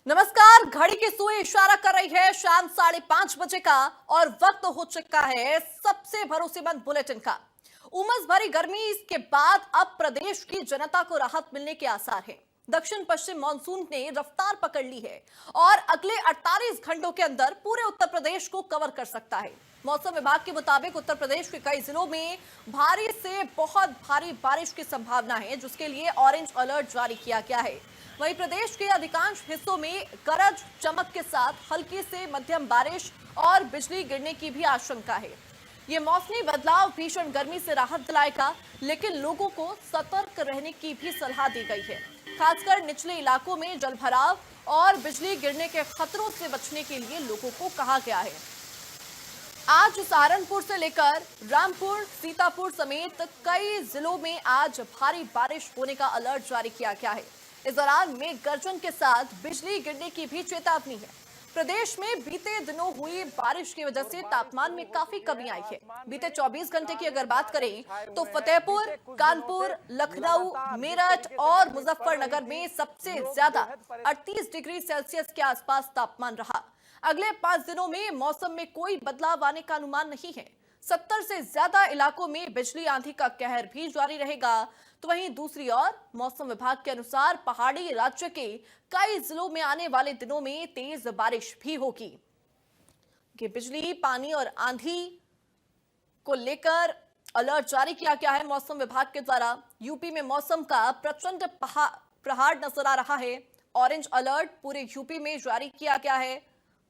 नमस्कार। घड़ी की सुई इशारा कर रही है शाम 5:30 बजे का और वक्त हो चुका है सबसे भरोसेमंद बुलेटिन का। उमस भरी गर्मी के बाद अब प्रदेश की जनता को राहत मिलने के आसार हैं। दक्षिण पश्चिम मानसून ने रफ्तार पकड़ ली है और अगले 48 घंटों के अंदर पूरे उत्तर प्रदेश को कवर कर सकता है। मौसम विभाग के मुताबिक उत्तर प्रदेश के कई जिलों में भारी से बहुत भारी बारिश की संभावना है, जिसके लिए ऑरेंज अलर्ट जारी किया गया है। वहीं प्रदेश के अधिकांश हिस्सों में गरज चमक के साथ हल्की से मध्यम बारिश और बिजली गिरने की भी आशंका है। ये मौसमी बदलाव भीषण गर्मी से राहत दिलाएगा, लेकिन लोगों को सतर्क रहने की भी सलाह दी गई है। खासकर निचले इलाकों में जलभराव और बिजली गिरने के खतरों से बचने के लिए लोगों को कहा गया है। आज सहारनपुर से लेकर रामपुर, सीतापुर समेत कई जिलों में आज भारी बारिश होने का अलर्ट जारी किया गया है। इस दौरान मेघ गर्जन के साथ बिजली गिरने की भी चेतावनी है। प्रदेश में बीते दिनों हुई बारिश की वजह से तापमान में काफी कमी आई है। बीते 24 घंटे की अगर बात करें तो फतेहपुर, कानपुर, लखनऊ, मेरठ और मुजफ्फरनगर में सबसे ज्यादा 38 डिग्री सेल्सियस के आसपास तापमान रहा। अगले 5 दिनों में मौसम में कोई बदलाव आने का अनुमान नहीं है। 70 से ज्यादा इलाकों में बिजली आंधी का कहर भी जारी रहेगा। तो वहीं दूसरी ओर मौसम विभाग के अनुसार पहाड़ी राज्य के कई जिलों में आने वाले दिनों में तेज बारिश भी होगी। कि बिजली, पानी और आंधी को लेकर अलर्ट जारी किया गया है मौसम विभाग के द्वारा। यूपी में मौसम का प्रचंड प्रहार नजर आ रहा है। ऑरेंज अलर्ट पूरे यूपी में जारी किया गया है,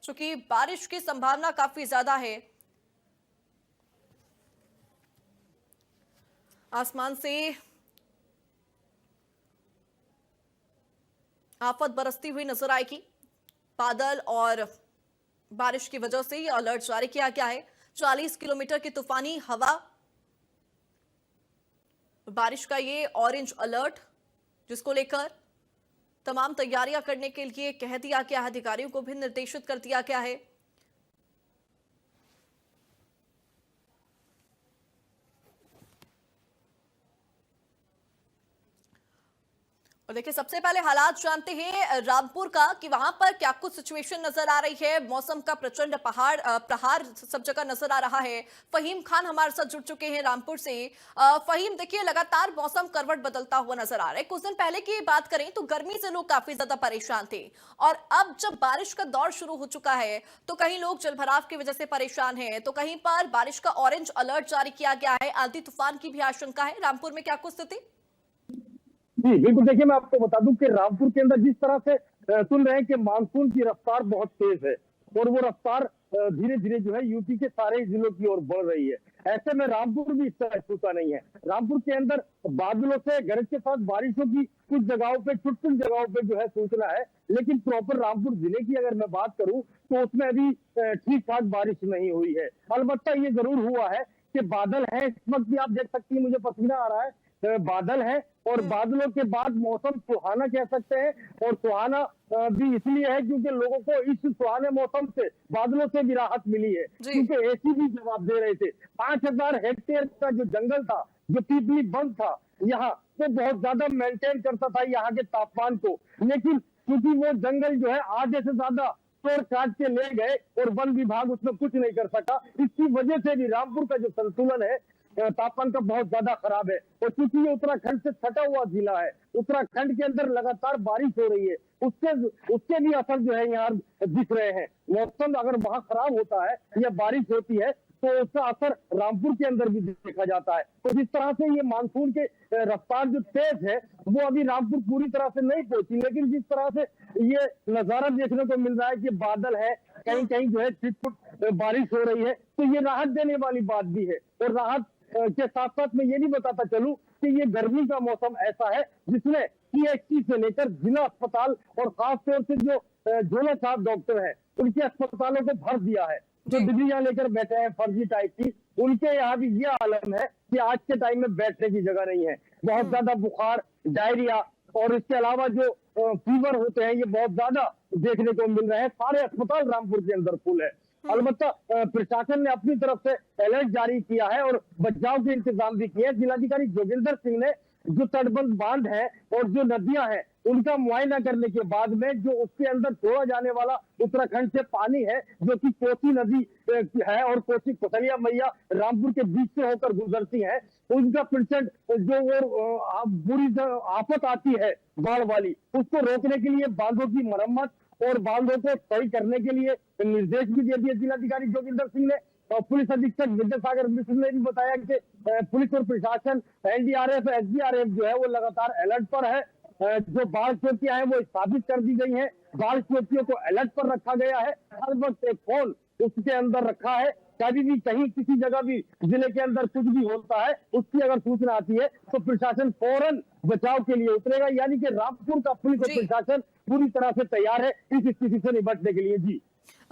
चूंकि बारिश की संभावना काफी ज्यादा है। आसमान से आफत बरसती हुई नजर आएगी। बादल और बारिश की वजह से यह अलर्ट जारी किया गया है। 40 किलोमीटर की तूफानी हवा, बारिश का ये ऑरेंज अलर्ट, जिसको लेकर तमाम तैयारियां करने के लिए कह दिया गया है। अधिकारियों को भी निर्देशित कर दिया गया है। और देखिए, सबसे पहले हालात जानते हैं रामपुर का कि वहां पर क्या कुछ सिचुएशन नजर आ रही है। मौसम का प्रचंड प्रहार सब जगह नजर आ रहा है। फहीम खान हमारे साथ जुड़ चुके हैं रामपुर से। फहीम, देखिए, लगातार मौसम करवट बदलता हुआ नजर आ रहा है। कुछ दिन पहले की बात करें तो गर्मी से लोग काफी ज्यादा परेशान थे, और अब जब बारिश का दौर शुरू हो चुका है तो कहीं लोग जलभराव की वजह से परेशान है, तो कहीं पर बारिश का ऑरेंज अलर्ट जारी किया गया है। आंधी तूफान की भी आशंका है। रामपुर में क्या कुछ स्थिति? जी बिल्कुल, देखिए, मैं आपको बता दूं कि रामपुर के अंदर जिस तरह से सुन रहे हैं कि मानसून की रफ्तार बहुत तेज है और वो रफ्तार धीरे धीरे जो है यूपी के सारे जिलों की ओर बढ़ रही है। ऐसे में रामपुर भी इस तरह छूटा नहीं है। रामपुर के अंदर बादलों से गरज के साथ बारिशों की कुछ जगहों पे, कुछ जगहों पे जो है सूचना है, लेकिन प्रॉपर रामपुर जिले की अगर मैं बात करूं तो उसमें अभी ठीक ठाक बारिश नहीं हुई है। अलबत्ता ये जरूर हुआ है कि बादल है। इस वक्त भी आप देख सकती हैं, मुझे पसीना आ रहा है। बादल है और बादलों के बाद मौसम सुहाना कह सकते हैं। और सुहाना भी इसलिए है क्योंकि लोगों को इस सुहाने मौसम से, बादलों से भी राहत मिली है, क्योंकि एसी भी जवाब दे रहे थे। 5000 हेक्टेयर का जो जंगल था, जो पीपली वन था यहाँ, वो बहुत ज्यादा मेंटेन करता था यहाँ के तापमान को, लेकिन क्योंकि वो जंगल जो है आधे से ज्यादा तोड़ काट के ले गए और वन विभाग उसमें कुछ नहीं कर सका। इसकी वजह से भी रामपुर का जो संतुलन है तापमान का बहुत ज्यादा खराब है। और चूंकि ये उत्तराखंड से सटा हुआ जिला है, उत्तराखंड के अंदर लगातार बारिश हो रही है, उसके भी असर जो है यहाँ दिख रहे हैं। मौसम अगर वहां खराब होता है या बारिश होती है तो उसका असर रामपुर के अंदर भी देखा जाता है। तो जिस तरह से ये मानसून के रफ्तार जो तेज है वो अभी रामपुर पूरी तरह से नहीं पहुंची, लेकिन जिस तरह से ये नजारा देखने को मिल रहा है कि बादल है, कहीं कहीं जो है छिटपुट बारिश हो रही है, तो ये राहत देने वाली बात भी है। और राहत के साथ साथ मैं ये भी बताता चलूं कि ये गर्मी का मौसम ऐसा है जिसमें पीएचसी से लेकर जिला अस्पताल और खासतौर से जो झोला छाप डॉक्टर है उनके अस्पतालों को भर दिया है। जो डिग्रियां लेकर बैठे हैं फर्जी टाइप की, उनके यहाँ भी ये आलम है कि आज के टाइम में बैठने की जगह नहीं है। बहुत ज्यादा बुखार, डायरिया और इसके अलावा जो फीवर होते हैं ये बहुत ज्यादा देखने को मिल रहे हैं। सारे अस्पताल रामपुर के अंदर फुल है। अलबत्ता प्रशासन ने अपनी तरफ से अलर्ट जारी किया है और बचाव के इंतजाम भी किए हैं। जिलाधिकारी जोगिंदर सिंह ने जो तटबंध बांध है और जो नदियां हैं उनका मुआयना करने के बाद में जो उसके अंदर छोड़ा जाने वाला उत्तराखंड से पानी है, जो कि कोसी नदी है और कोसी कोसलिया मैया रामपुर के बीच से होकर गुजरती है, उनका परसेंट जो वो बुरी आफत आती है बाढ़ वाली, उसको रोकने के लिए बांधों की मरम्मत और बांधों को सही करने के लिए निर्देश भी दे दिए जिलाधिकारी जोगिंदर सिंह ने। और पुलिस अधीक्षक विद्यासागर मिश्र ने भी बताया कि पुलिस और प्रशासन, एनडीआरएफ, एसडीआरएफ जो है वो लगातार अलर्ट पर है। जो बाढ़ चौकियां हैं वो स्थापित कर दी गई हैं। बाढ़ चौकियों को अलर्ट पर रखा गया है। हर वक्त एक फोन उसके अंदर रखा है। कभी भी कहीं किसी जगह भी जिले के अंदर कुछ भी होता है, उसकी अगर सूचना आती है तो प्रशासन फौरन बचाव के लिए उतरेगा। यानी कि रामपुर का पुलिस और प्रशासन पूरी तरह से तैयार है इस स्थिति से निपटने के लिए। जी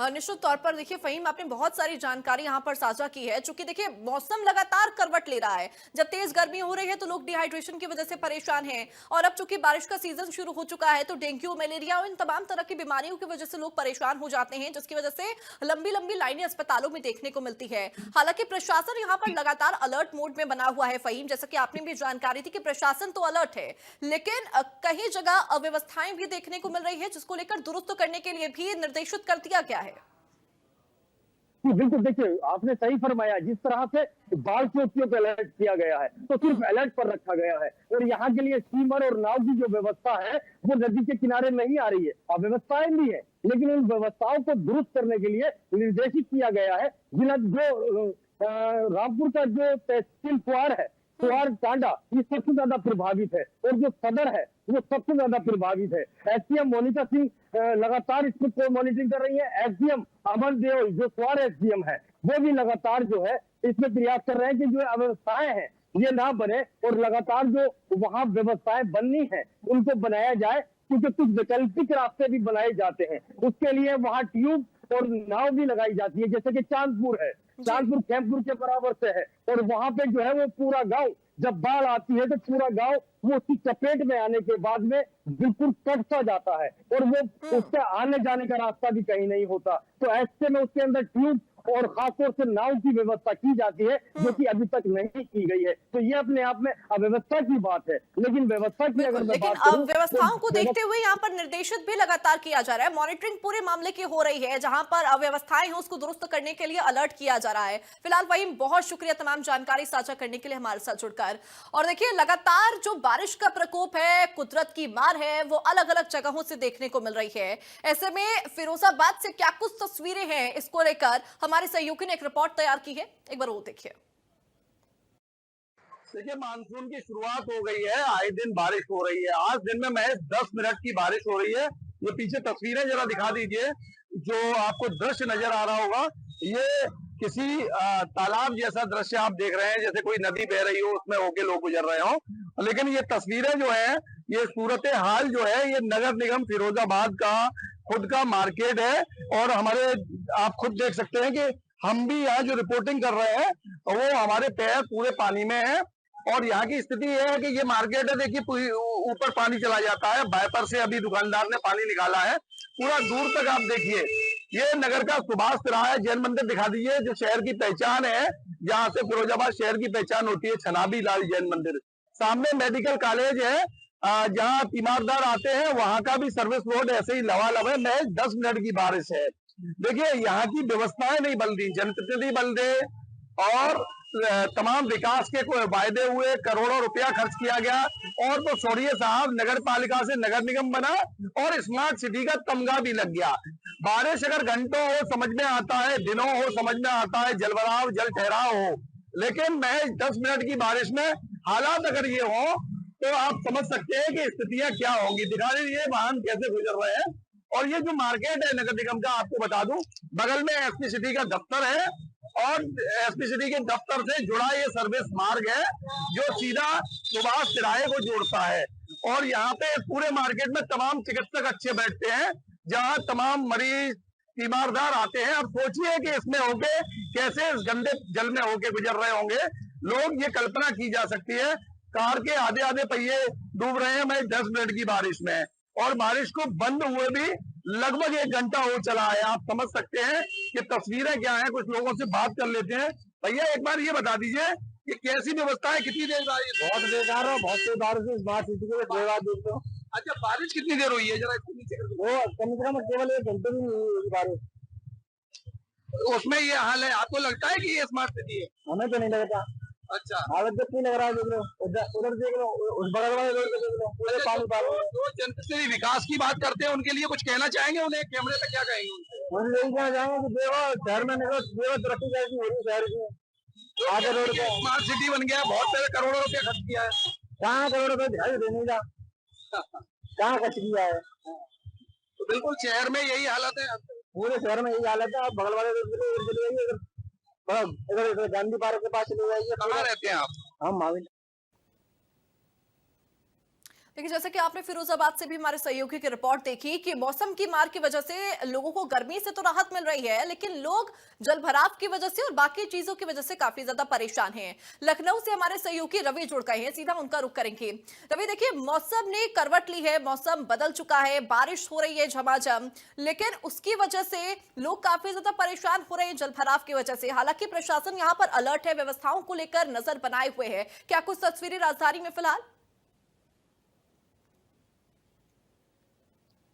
निश्चित तौर पर देखिए फहीम, आपने बहुत सारी जानकारी यहाँ पर साझा की है। चूंकि देखिए मौसम लगातार करवट ले रहा है, जब तेज गर्मी हो रही है तो लोग डिहाइड्रेशन की वजह से परेशान हैं, और अब चूंकि बारिश का सीजन शुरू हो चुका है तो डेंगू, मलेरिया और इन तमाम तरह की बीमारियों की वजह से लोग परेशान हो जाते हैं, जिसकी वजह से लंबी लंबी लाइनें अस्पतालों में देखने को मिलती है। हालांकि प्रशासन यहाँ पर लगातार अलर्ट मोड में बना हुआ है फहीम, जैसा कि आपने भी जानकारी थी कि प्रशासन तो अलर्ट है, लेकिन कई जगह अव्यवस्थाएं भी देखने को मिल रही है, जिसको लेकर दुरुस्त करने के लिए भी निर्देशित कर दिया गया है। बिल्कुल, देखिए आपने सही फरमाया। जिस तरह से बाढ़ चौकियों को अलर्ट किया गया है तो सिर्फ अलर्ट पर रखा गया है, और यहाँ के लिए स्टीमर और नाव की जो व्यवस्था है वो नदी के किनारे नहीं आ रही है। व्यवस्थाएं भी है, लेकिन उन व्यवस्थाओं को दुरुस्त करने के लिए निर्देशित किया गया है। जिला जो रामपुर का जो तहसील कुआर है, कुआर टांडा, ये सबसे ज्यादा प्रभावित है, और जो सदर है वो सबसे ज्यादा प्रभावित है। एसडीएम मोनिका सिंह लगातार इसको मॉनिटरिंग कर रही है। एसडीएम अमन देओल जो कुआर एसडीएम है वो भी लगातार जो है इसमें प्रयास कर रहे हैं कि जो अव्यवस्थाएं हैं ये ना बने, और लगातार जो वहां व्यवस्थाएं बननी है उनको बनाया जाए, क्योंकि कुछ वैकल्पिक रास्ते भी बनाए जाते हैं। उसके लिए वहां ट्यूब और नाव भी लगाई जाती है, जैसे कि चांदपुर है, चांदपुर कैंपुर के बराबर से है, और वहां पे जो है वो पूरा गांव जब बाढ़ आती है तो पूरा गांव वो उसकी चपेट में आने के बाद में बिल्कुल कट सा जाता है, और वो उससे आने जाने का रास्ता भी कहीं नहीं होता। तो ऐसे में उसके अंदर ट्यूब और खासतौर से नाव की व्यवस्था की जाती है, जो कि अभी तक नहीं की गई है। तो ये अपने आप में अव्यवस्था की बात है, लेकिन व्यवस्था की अगर मैं बात करूं, अव्यवस्थाओं को देखते हुए यहाँ पर निर्देशित भी लगातार किया जा रहा है, मॉनिटरिंग पूरे मामले की हो रही है, जहां पर अव्यवस्थाएं हैं उसको दुरुस्त करने के लिए अलर्ट किया जा रहा है। फिलहाल वहीम, बहुत शुक्रिया तमाम जानकारी साझा करने के लिए हमारे साथ जुड़कर। और देखिए लगातार जो बारिश का प्रकोप है, कुदरत की मार है, वो अलग अलग जगहों से देखने को मिल रही है। ऐसे में फिरोजाबाद से क्या कुछ तस्वीरें हैं, इसको लेकर हमारे सहयोगी ने एक रिपोर्ट तैयार की है, एक बार वो देखिए। देखिए मानसून की शुरुआत हो गई है, आए दिन बारिश हो रही है। आज दिन में महज 10 मिनट की बारिश हो रही है। ये पीछे तस्वीरें जरा दिखा दीजिए, जो आपको दृश्य नजर आ रहा होगा, ये किसी तालाब जैसा दृश्य आप देख रहे हैं, जैसे कोई नदी बह रही हो, उसमें होके लोग गुजर रहे हो। लेकिन ये तस्वीरें जो है, ये सूरत हाल जो है, ये नगर निगम फिरोजाबाद का खुद का मार्केट है, और हमारे आप खुद देख सकते हैं कि हम भी यहाँ जो रिपोर्टिंग कर रहे हैं वो हमारे पैर पूरे पानी में है। और यहाँ की स्थिति यह है कि ये मार्केट है, देखिए ऊपर पानी चला जाता है, वाइपर से अभी दुकानदार ने पानी निकाला है, पूरा दूर तक आप देखिए। ये नगर का सुभाष तिराहा है। जैन मंदिर दिखा दीजिए, जो शहर की पहचान है, जहाँ से फिरोजाबाद शहर की पहचान होती है, छनाबी लाल जैन मंदिर। सामने मेडिकल कॉलेज है, जहाँ तीमारदार आते हैं, वहां का भी सर्विस रोड ऐसे ही लवालब है। महज 10 मिनट की बारिश है। देखिए यहाँ की व्यवस्थाएं नहीं बन रही, जनप्रतिनिधि बन रहे, और तमाम विकास के वायदे हुए, करोड़ों रुपया खर्च किया गया, और तो छोड़िए साहब, नगर पालिका से नगर निगम बना और स्मार्ट सिटी का तमगा भी लग गया। बारिश अगर घंटों हो समझ में आता है, दिनों हो समझ में आता है, जलभराव जल ठहराव हो, लेकिन महज 10 मिनट की बारिश में हालात अगर ये हो तो आप समझ सकते हैं कि स्थितियां क्या होंगी। दिखा दीजिए वाहन कैसे गुजर रहे हैं। और ये जो मार्केट है नगर निगम का, आपको बता दूं, बगल में एसपी सिटी का दफ्तर है, और एसपी सिटी के दफ्तर से जुड़ा ये सर्विस मार्ग है, जो सीधा सुभाष तिराहे को जोड़ता है। और यहाँ पे पूरे मार्केट में तमाम चिकित्सक अच्छे बैठते हैं, जहाँ तमाम मरीज तीमारदार आते हैं। अब सोचिए कि इसमें होके कैसे इस गंदे जल में होके गुजर रहे होंगे लोग, ये कल्पना की जा सकती है। कार के आधे आधे पहिए डूब रहे हैं मैं 10 मिनट की बारिश में, और बारिश को बंद हुए भी लगभग 1 घंटा हो चला है। आप समझ सकते हैं कि तस्वीरें क्या हैं। कुछ लोगों से बात कर लेते हैं। भैया एक बार ये बता दीजिए कि कैसी व्यवस्था है, कितनी देर? बहुत बेकार है, बहुत से बारिश स्मार्ट सिटी को अच्छा, बारिश कितनी देर हुई है जरा इसको नीचे कर दो। वो कम से कम केवल 1 घंटे भी नहीं हुई बारिश। उसमें ये हाल है, आपको लगता है कि ये स्मार्ट सिटी है? हमें तो नहीं लगता। अच्छा, हालत देख नहीं लग रहा है, देख लो उधर देख लो, उस बगल वाले रोड पे देख लो, पूरे अच्छा, पानी पानी है। जो जनप्रतिनिधि विकास की बात करते हैं उनके लिए कुछ कहना चाहेंगे? उन्हें कैमरे पे क्या कहेंगे उनसे? हम यही कहना चाहेंगे कि देखो शहर में निकलो, देखो तरक्की कैसी हो रही है शहर की। आगे रोड पे स्मार्ट सिटी बन गया, बहुत सारे करोड़ों रुपया खर्च किया है। कहाँ करोड़ रुपए दिखाई देने का, कहाँ खर्च किया है। तो बिल्कुल शहर में यही हालत है। पूरे शहर में यही हालत है। आप बगल वाले रोड पे चले जाइए, इधर गांधी पार्क के पास चले जाइए। कहाँ रहते हैं आप? हम माविन। देखिए, जैसे कि आपने फिरोजाबाद से भी हमारे सहयोगी की रिपोर्ट देखी कि मौसम की मार की वजह से लोगों को गर्मी से तो राहत मिल रही है, लेकिन लोग जलभराव की वजह से और बाकी चीजों की वजह से काफी ज्यादा परेशान हैं। लखनऊ से हमारे सहयोगी रवि जुड़ गए हैं, सीधा उनका रुख करेंगे। रवि, देखिए, मौसम ने करवट ली है, मौसम बदल चुका है, बारिश हो रही है झमाझम, लेकिन उसकी वजह से लोग काफी ज्यादा परेशान हो रहे हैं जलभराव की वजह से। हालांकि प्रशासन यहाँ पर अलर्ट है, व्यवस्थाओं को लेकर नजर बनाए हुए है। क्या कुछ तस्वीरें राजधानी में फिलहाल?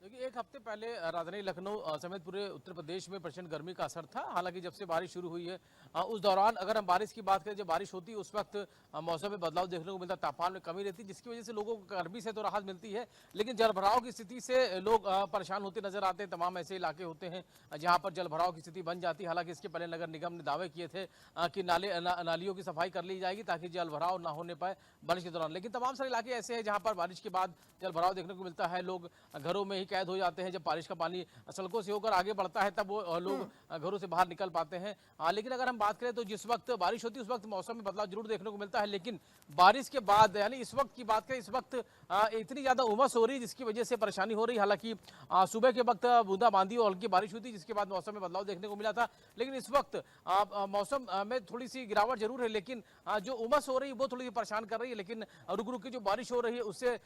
देखिए, एक हफ्ते पहले राजधानी लखनऊ समेत पूरे उत्तर प्रदेश में प्रचंड गर्मी का असर था। हालांकि जब से बारिश शुरू हुई है उस दौरान अगर हम बारिश की बात करें, जब बारिश होती है उस वक्त मौसम में बदलाव देखने को मिलता, तापमान में कमी रहती है, जिसकी वजह से लोगों को गर्मी से तो राहत मिलती है, लेकिन जलभराव की स्थिति से लोग परेशान होते नजर आते हैं। तमाम ऐसे इलाके होते हैं जहाँ पर जलभराव की स्थिति बन जाती है। हालांकि इसके पहले नगर निगम ने दावे किए थे कि नालियों की सफाई कर ली जाएगी ताकि जलभराव ना होने पाए बारिश के दौरान, लेकिन तमाम सारे इलाके ऐसे हैं जहाँ पर बारिश के बाद जलभराव देखने को मिलता है। लोग घरों में ही कैद हो जाते हैं। जब बारिश का पानी सड़कों से होकर आगे बढ़ता है तब वो लोग घरों से बाहर निकल पाते हैं। लेकिन अगर हम बात करें तो जिस वक्त बारिश होती है उस वक्त मौसम में बदलाव जरूर देखने को मिलता है, लेकिन बारिश के बाद यानी इस वक्त की बात करें, इस वक्त इतनी ज्यादा उमस हो रही है जिसकी वजह से परेशानी हो रही है। हालांकि सुबह के वक्त बूंदाबांदी और हल्की बारिश हुई थी जिसके बाद मौसम में बदलाव देखने को मिला था, लेकिन इस वक्त मौसम में थोड़ी सी गिरावट जरूर है, लेकिन जो उमस हो रही है वो थोड़ी सी परेशान कर रही है। लेकिन रुक रुक के जो बारिश हो रही है उससे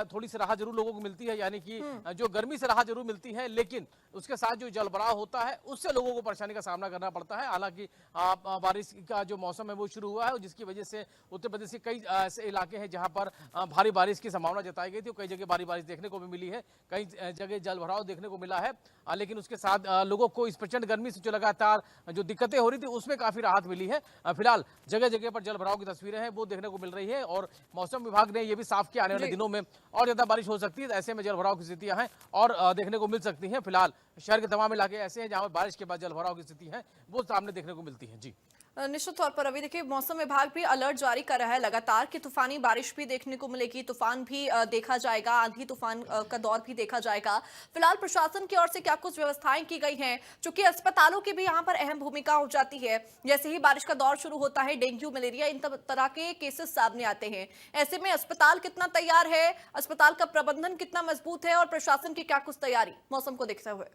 थोड़ी सी राहत जरूर लोगों को मिलती है, यानी कि जो गर्मी से राहत जरूर मिलती है, लेकिन उसके साथ जो जलभराव होता है उससे लोगों को परेशानी का सामना करना पड़ता है। हालांकि बारिश का जो मौसम है वो शुरू हुआ है, जिसकी वजह से उत्तर प्रदेश के कई ऐसे इलाके हैं जहां पर भारी बारिश की संभावना जताई गई थी और कई जगह भारी बारिश देखने को भी मिली है, कई जगह जलभराव देखने को मिला है। लेकिन उसके साथ लोगों को इस प्रचंड गर्मी से जो लगातार जो दिक्कतें हो रही थी उसमें काफी राहत मिली है। फिलहाल जगह जगह पर जलभराव की तस्वीरें हैं वो देखने को मिल रही है और मौसम विभाग ने यह भी साफ किया आने वाले दिनों में और ज्यादा बारिश हो सकती है, ऐसे में जलभराव की स्थितियां हैं और देखने को मिल सकती हैं। फिलहाल शहर के तमाम इलाके ऐसे हैं जहां पर बारिश के बाद जलभराव की स्थिति है वो सामने देखने को मिलती है। जी, निश्चित तौर पर अभी देखिए, मौसम विभाग भी अलर्ट जारी कर रहा है लगातार कि तूफानी बारिश भी देखने को मिलेगी, तूफान भी देखा जाएगा, आंधी तूफान का दौर भी देखा जाएगा। फिलहाल प्रशासन की ओर से क्या कुछ व्यवस्थाएं की गई हैं, चूंकि अस्पतालों की भी यहाँ पर अहम भूमिका हो जाती है। जैसे ही बारिश का दौर शुरू होता है, डेंगू, मलेरिया, इन तरह के केसेस सामने आते हैं। ऐसे में अस्पताल कितना तैयार है, अस्पताल का प्रबंधन कितना मजबूत है और प्रशासन की क्या कुछ तैयारी मौसम को देखते हुए?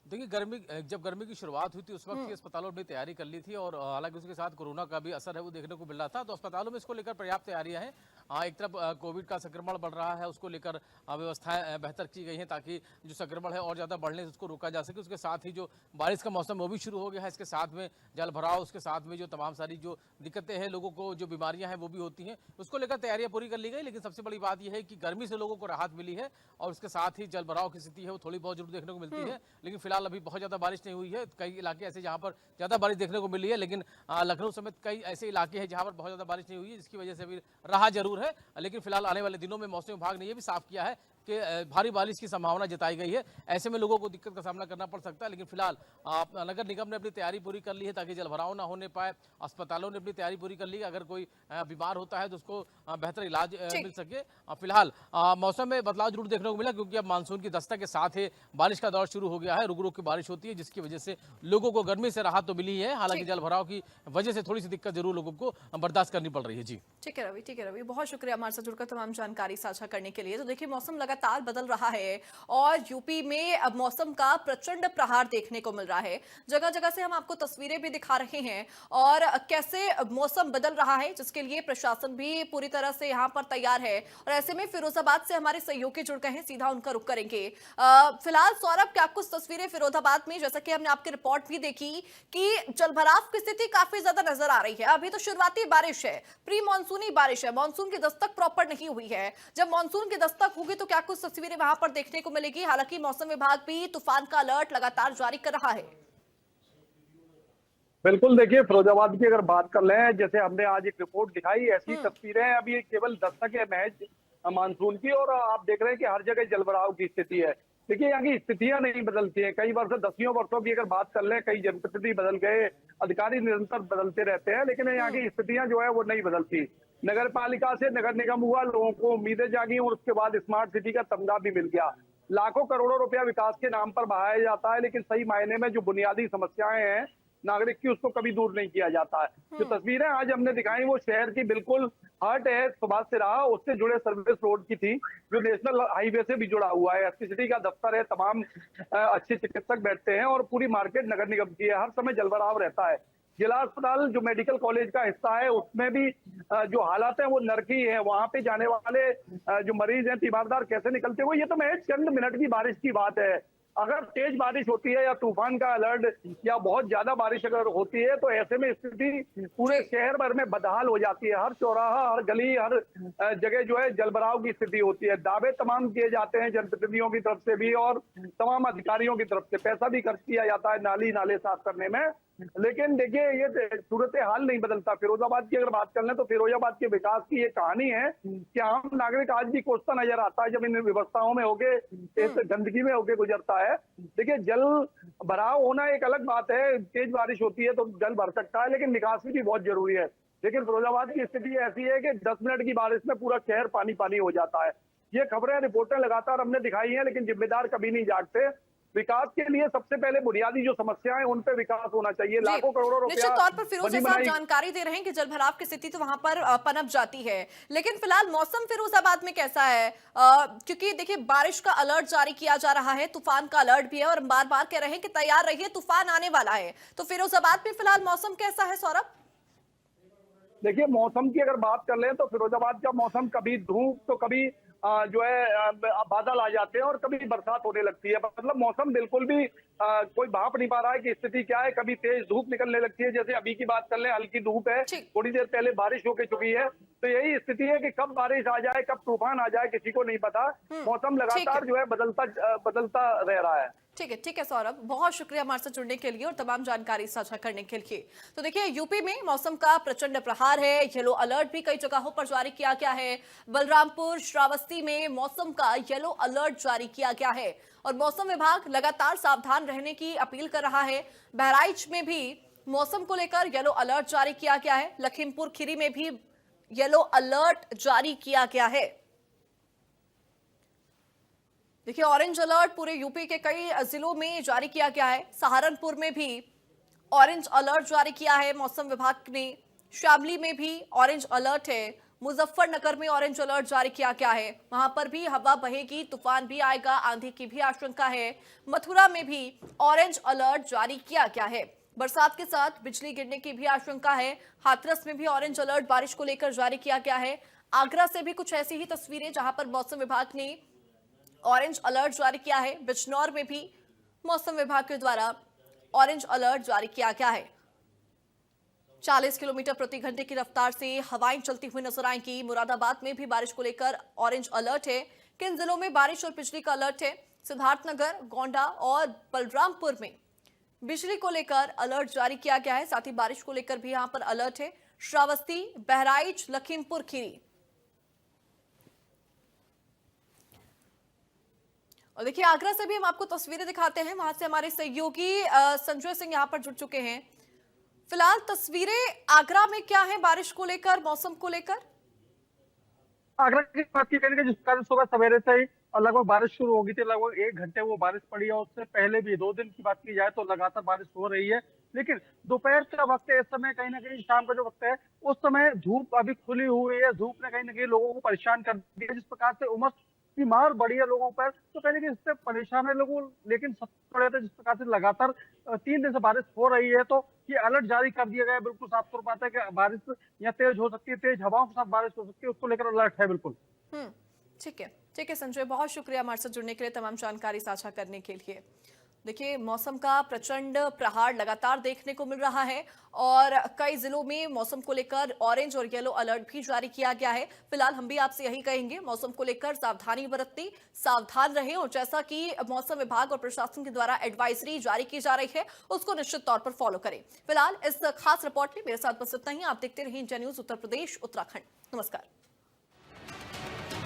देखिए, जब गर्मी की शुरुआत हुई थी उस वक्त ही अस्पतालों ने तैयारी कर ली थी और हालांकि उसके साथ कोरोना का भी असर है वो देखने को मिल रहा था, तो अस्पतालों में इसको लेकर पर्याप्त तैयारियां हैं। एक तरफ कोविड का संक्रमण बढ़ रहा है, उसको लेकर व्यवस्थाएं बेहतर की गई हैं ताकि जो संक्रमण है और ज़्यादा बढ़ने से उसको रोका जा सके। उसके साथ ही जो बारिश का मौसम वो भी शुरू हो गया है, इसके साथ में जलभराव, उसके साथ में जो तमाम सारी जो दिक्कतें हैं, लोगों को जो बीमारियाँ हैं वो भी होती हैं, उसको लेकर तैयारियाँ पूरी कर ली गई। लेकिन सबसे बड़ी बात यह है कि गर्मी से लोगों को राहत मिली है और उसके साथ ही जलभराव की स्थिति है वो थोड़ी बहुत जरूर देखने को मिलती है, लेकिन फिलहाल अभी बहुत ज़्यादा बारिश नहीं हुई है। कई इलाके ऐसे जहाँ पर ज़्यादा बारिश देखने को मिली है, लेकिन लखनऊ समेत कई ऐसे इलाके हैं जहाँ पर बहुत ज़्यादा बारिश नहीं हुई है, जिसकी वजह से भी राहत जरूर है। लेकिन फिलहाल आने वाले दिनों में मौसम विभाग ने यह भी साफ किया है कि भारी बारिश की संभावना जताई गई है, ऐसे में लोगों को दिक्कत का सामना करना पड़ सकता है। लेकिन फिलहाल नगर निगम ने अपनी तैयारी पूरी कर ली है ताकि जलभराव ना होने पाए। अस्पतालों ने अपनी तैयारी पूरी कर ली है, अगर कोई बीमार होता है तो उसको बेहतर इलाज मिल सके। फिलहाल मौसम में बदलाव जरूर देखने को मिला क्योंकि अब मानसून की दस्तक के साथ ही बारिश का दौर शुरू हो गया है, रुक रुक के बारिश होती है, जिसकी वजह से लोगों को गर्मी से राहत तो मिली है। हालांकि जलभराव की वजह से थोड़ी सी दिक्कत जरूर लोगों को बर्दाश्त करनी पड़ रही है। जी, ठीक है रवि, बहुत शुक्रिया हमारे साथ जुड़कर तमाम जानकारी साझा करने के लिए। तो देखिए, मौसम लगातार बदल रहा है और यूपी में अब मौसम का प्रचंड प्रहार देखने को मिल रहा है। जगह जगह से हम आपको तस्वीरें भी दिखा रहे हैं और कैसे मौसम बदल रहा है, जिसके लिए प्रशासन भी पूरी तरह से यहाँ पर तैयार है। और ऐसे में फिरोजाबाद से हमारे सहयोगी जुड़ गए हैं, सीधा उनका रुख करेंगे। फिलहाल सौरभ, क्या कुछ तस्वीरें फिरोजाबाद में, जैसा कि हमने आपकी रिपोर्ट भी देखी कि जलभराव की स्थिति काफी ज्यादा नजर आ रही है। अभी तो शुरुआती बारिश है, प्री मानसूनी बारिश है, मानसून की दस्तक प्रॉपर नहीं हुई है। जब मानसून की दस्तक होगी तो क्या कुछ तस्वीरें वहां पर देखने को मिलेगी? हालांकि मौसम विभाग भी तूफान का अलर्ट लगातार जारी कर रहा है। बिल्कुल, देखिए फिरोजाबाद की अगर बात कर लें, जैसे हमने आज एक रिपोर्ट दिखाई, ऐसी तस्वीरें अभी केवल दस्तक है महज मानसून की, और आप देख रहे हैं कि हर जगह जलभराव की स्थिति है। देखिए यहाँ की स्थितियां नहीं बदलती है, कई वर्ष दसियों वर्षों की अगर बात कर लें, कई जनप्रतिनिधि बदल गए, अधिकारी निरंतर बदलते रहते हैं, लेकिन यहाँ की स्थितियां जो है वो नहीं बदलती। नगर पालिका से नगर निगम हुआ, लोगों को उम्मीदें जागी और उसके बाद स्मार्ट सिटी का तमगा भी मिल गया। लाखों करोड़ों रुपया विकास के नाम पर बहाया जाता है, लेकिन सही मायने में जो बुनियादी समस्याएं हैं नागरिक की, उसको कभी दूर नहीं किया जाता है। जो तस्वीरें आज हमने दिखाई वो शहर की बिल्कुल हर्ट है सुभाष से रहा, उससे जुड़े सर्विस रोड की थी, जो नेशनल हाईवे से भी जुड़ा हुआ है। एसपी सिटी का दफ्तर है, तमाम अच्छे चिकित्सक बैठते हैं और पूरी मार्केट नगर निगम की है। हर समय जलभराव रहता है। जिला अस्पताल जो मेडिकल कॉलेज का हिस्सा है, उसमें भी जो हालात है वो नरकी है। वहां पे जाने वाले जो मरीज हैं, तीमारदार कैसे निकलते हुए, ये तो महज चंद मिनट की बारिश की बात है। अगर तेज बारिश होती है या तूफान का अलर्ट या बहुत ज्यादा बारिश अगर होती है, तो ऐसे में स्थिति पूरे शहर भर में बदहाल हो जाती है। हर चौराहा, हर गली, हर जगह जो है जलभराव की स्थिति होती है। दावे तमाम किए जाते हैं जनप्रतिनिधियों की तरफ से भी और तमाम अधिकारियों की तरफ से, पैसा भी खर्च किया जाता है नाली नाले साफ करने में, लेकिन देखिए ये सूरत हाल नहीं बदलता। फिरोजाबाद की अगर बात कर लें तो फिरोजाबाद के विकास की ये कहानी है कि आम नागरिक आज भी कोसता नजर आता है जब इन व्यवस्थाओं में होके, इस गंदगी में होके गुजरता है। देखिए जल भराव होना एक अलग बात है, तेज बारिश होती है तो जल भर सकता है, लेकिन निकासी भी बहुत जरूरी है। लेकिन फिरोजाबाद की स्थिति ऐसी है कि 10 मिनट की बारिश में पूरा शहर पानी पानी हो जाता है। ये खबरें, रिपोर्टें लगातार हमने दिखाई हैं, लेकिन जिम्मेदार कभी नहीं जागते। विकास के लिए सबसे पहले बुनियादी जो समस्याएं हैं उन पे विकास होना चाहिए। लाखों करोड़ों रुपया निश्चित तौर पर फिरोज साहब जानकारी दे रहे हैं कि जलभराव की स्थिति तो वहां पर पनप जाती है, लेकिन फिलहाल मौसम फिरोजाबाद में कैसा है? क्योंकि देखिए बारिश का अलर्ट जारी किया जा रहा है, तूफान का अलर्ट भी है और बार बार कह रहे हैं कि तैयार रहिए, तूफान आने वाला है। तो फिरोजाबाद में फिलहाल मौसम कैसा है सौरभ? देखिए मौसम की अगर बात कर लें तो फिरोजाबाद का मौसम कभी धूप तो कभी जो है बादल आ जाते हैं और कभी बरसात होने लगती है। मतलब मौसम बिल्कुल भी कोई भाप नहीं पा रहा है कि स्थिति क्या है। कभी तेज धूप निकलने लगती है, जैसे अभी की बात कर लें, हल्की धूप है, थोड़ी देर पहले बारिश होके चुकी है। तो यही स्थिति है कि कब बारिश आ जाए, कब तूफान आ जाए, किसी को नहीं पता। मौसम लगातार जो है बदलता रह रहा है। ठीक है सौरभ, बहुत शुक्रिया हमारे साथ जुड़ने के लिए और तमाम जानकारी साझा करने के लिए। तो देखिए यूपी में मौसम का प्रचंड प्रहार है, येलो अलर्ट भी कई जगहों पर जारी किया गया है। बलरामपुर, श्रावस्ती में मौसम का येलो अलर्ट जारी किया गया है और मौसम विभाग लगातार सावधान रहने की अपील कर रहा है। बहराइच में भी मौसम को लेकर येलो अलर्ट जारी किया गया है। लखीमपुर खीरी में भी येलो अलर्ट जारी किया गया है। देखिए ऑरेंज अलर्ट पूरे यूपी के कई जिलों में जारी किया गया है। सहारनपुर में भी ऑरेंज अलर्ट जारी किया है मौसम विभाग ने। शामली में भी ऑरेंज अलर्ट है। मुजफ्फरनगर में ऑरेंज अलर्ट जारी किया गया है, वहां पर भी हवा बहेगी, तूफान भी आएगा, आंधी की भी आशंका है। मथुरा में भी ऑरेंज अलर्ट जारी किया गया है, बरसात के साथ बिजली गिरने की भी आशंका है। हाथरस में भी ऑरेंज अलर्ट बारिश को लेकर जारी किया गया है। आगरा से भी कुछ ऐसी ही तस्वीरें जहां पर मौसम विभाग ने ऑरेंज अलर्ट जारी किया है। बिजनौर में भी मौसम विभाग के द्वारा ऑरेंज अलर्ट जारी किया गया है। 40 किलोमीटर प्रति घंटे की रफ्तार से हवाएं चलती हुई नजर आएंगी। मुरादाबाद में भी बारिश को लेकर ऑरेंज अलर्ट है। किन जिलों में बारिश और बिजली का अलर्ट है? सिद्धार्थनगर, गोंडा और बलरामपुर में बिजली को लेकर अलर्ट जारी किया गया है, साथ ही बारिश को लेकर भी यहां पर अलर्ट है। श्रावस्ती, बहराइच, लखीमपुर खीरी। और देखिए आगरा से भी हम आपको तस्वीरें दिखाते हैं, वहां से हमारे सहयोगी संजय सिंह यहां पर जुड़ चुके हैं। फिलहाल तस्वीरें आगरा में क्या है बारिश को लेकर, मौसम को लेकर? आगरा की बात की करेंगे, जिस कारण सुबह सवेरे से ही लगभग बारिश शुरू हो गई थी। लगभग 1 घंटे वो बारिश पड़ी है। उससे पहले भी 2 दिन की बात की जाए तो लगातार बारिश हो रही है। लेकिन दोपहर का वक्त है, इस समय कहीं ना कहीं शाम का जो वक्त है, उस समय धूप अभी खुली हुई है। धूप ने कहीं ना कहीं लोगों को परेशान कर दिया। जिस प्रकार से उमस बीमार बढ़ी है लोगों पर, तो कहीं ना कहीं इससे परेशान है लोगों। लेकिन सबसे बड़ी बात है, जिस प्रकार से लगातार 3 दिन से बारिश हो रही है, तो ये अलर्ट जारी कर दिया गया है। बिल्कुल साफ तौर पर आता है कि बारिश यहाँ तेज हो सकती है, तेज हवाओं के साथ बारिश हो सकती है, उसको लेकर अलर्ट है बिल्कुल। ठीक है संजय, बहुत शुक्रिया हमारे साथ जुड़ने के लिए, तमाम जानकारी साझा करने के लिए। देखिए, मौसम का प्रचंड प्रहार लगातार देखने को मिल रहा है और कई जिलों में मौसम को लेकर ऑरेंज और येलो अलर्ट भी जारी किया गया है। फिलहाल हम भी आपसे यही कहेंगे, मौसम को लेकर सावधानी बरतें, सावधान रहें और जैसा कि मौसम विभाग और प्रशासन के द्वारा एडवाइजरी जारी की जा रही है उसको निश्चित तौर पर फॉलो करें। फिलहाल इस खास रिपोर्ट में मेरे साथ बस इतना ही। आप देखते रहिए इंडिया न्यूज उत्तर प्रदेश उत्तराखंड। नमस्कार।